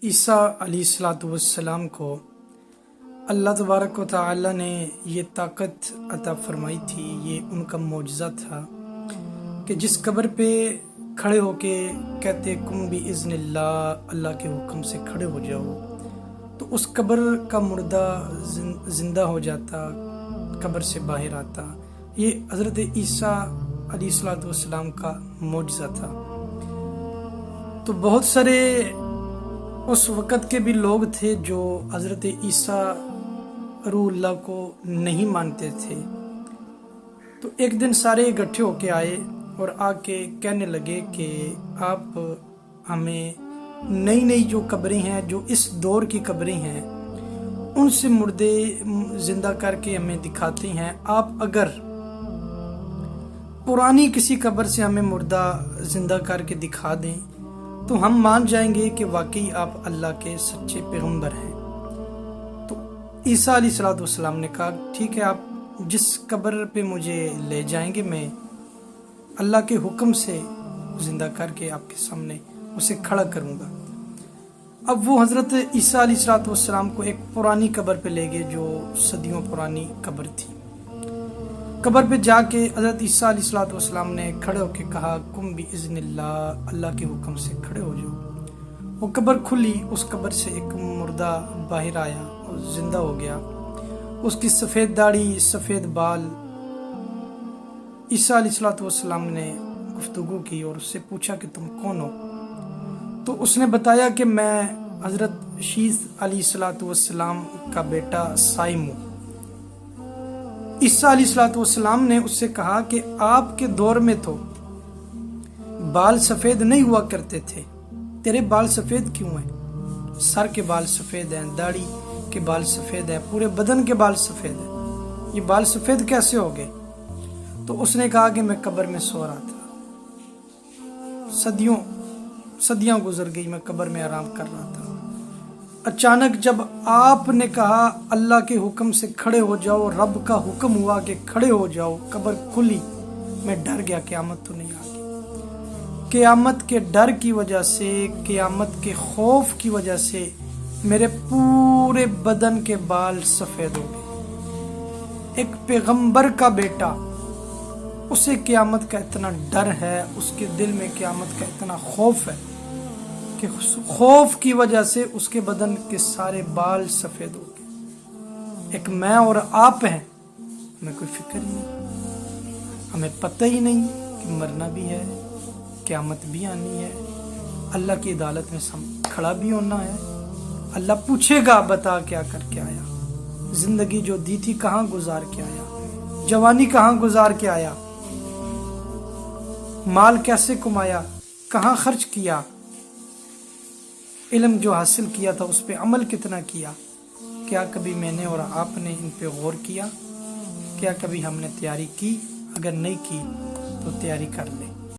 عیسیٰ علیہ السلام کو اللہ تبارک و تعالی نے یہ طاقت عطا فرمائی تھی، یہ ان کا معجزہ تھا کہ جس قبر پہ کھڑے ہو کے کہتے کم بِإِذْنِ اللہ، اللہ کے حکم سے کھڑے ہو جاؤ، تو اس قبر کا مردہ زندہ ہو جاتا، قبر سے باہر آتا۔ یہ حضرت عیسیٰ علیہ السلام کا معجزہ تھا۔ تو بہت سارے اس وقت کے بھی لوگ تھے جو حضرت عیسیٰ روح اللہ کو نہیں مانتے تھے۔ تو ایک دن سارے اکٹھے ہو کے آئے اور آ کے کہنے لگے کہ آپ ہمیں نئی نئی جو قبریں ہیں، جو اس دور کی قبریں ہیں، ان سے مردے زندہ کر کے ہمیں دکھاتے ہیں۔ آپ اگر پرانی کسی قبر سے ہمیں مردہ زندہ کر کے دکھا دیں تو ہم مان جائیں گے کہ واقعی آپ اللہ کے سچے پیغمبر ہیں۔ تو عیسیٰ علیہ السلام نے کہا ٹھیک ہے، آپ جس قبر پہ مجھے لے جائیں گے میں اللہ کے حکم سے زندہ کر کے آپ کے سامنے اسے کھڑا کروں گا۔ اب وہ حضرت عیسیٰ علیہ السلام کو ایک پرانی قبر پہ لے گئے جو صدیوں پرانی قبر تھی۔ قبر پہ جا کے حضرت عیسیٰ علیہ السلام نے کھڑے ہو کے کہا کم بِإِذْنِ اللہ، اللہ کے حکم سے کھڑے ہو جاؤ۔ وہ قبر کھلی، اس قبر سے ایک مردہ باہر آیا اور زندہ ہو گیا۔ اس کی سفید داڑھی، سفید بال۔ عیسیٰ علیہ السلام نے گفتگو کی اور اس سے پوچھا کہ تم کون ہو؟ تو اس نے بتایا کہ میں حضرت شیث علیہ السلام کا بیٹا سائم ہوں۔ عیسیٰ علیہ السلام نے اس سے کہا کہ آپ کے دور میں تو بال سفید نہیں ہوا کرتے تھے، تیرے بال سفید کیوں ہیں؟ سر کے بال سفید ہیں، داڑھی کے بال سفید ہیں، پورے بدن کے بال سفید ہیں، یہ بال سفید کیسے ہو گئے؟ تو اس نے کہا کہ میں قبر میں سو رہا تھا، صدیاں گزر گئی، میں قبر میں آرام کر رہا تھا۔ اچانک جب آپ نے کہا اللہ کے حکم سے کھڑے ہو جاؤ، رب کا حکم ہوا کہ کھڑے ہو جاؤ، قبر کھلی، میں ڈر گیا قیامت تو نہیں آ گئی۔ قیامت کے ڈر کی وجہ سے، قیامت کے خوف کی وجہ سے میرے پورے بدن کے بال سفید ہو گئے۔ ایک پیغمبر کا بیٹا، اسے قیامت کا اتنا ڈر ہے، اس کے دل میں قیامت کا اتنا خوف ہے کہ خوف کی وجہ سے اس کے بدن کے سارے بال سفید ہو گئے۔ ایک میں اور آپ ہیں، ہمیں کوئی فکر ہی نہیں، ہمیں پتہ ہی نہیں کہ مرنا بھی ہے، قیامت بھی آنی ہے، اللہ کی عدالت میں کھڑا بھی ہونا ہے۔ اللہ پوچھے گا بتا کیا کر کے آیا، زندگی جو دی تھی کہاں گزار کے آیا، جوانی کہاں گزار کے آیا، مال کیسے کمایا، کہاں خرچ کیا، علم جو حاصل کیا تھا اس پہ عمل کتنا کیا، کیا کبھی میں نے اور آپ نے ان پہ غور کیا؟ کیا کبھی ہم نے تیاری کی؟ اگر نہیں کی تو تیاری کر لیں۔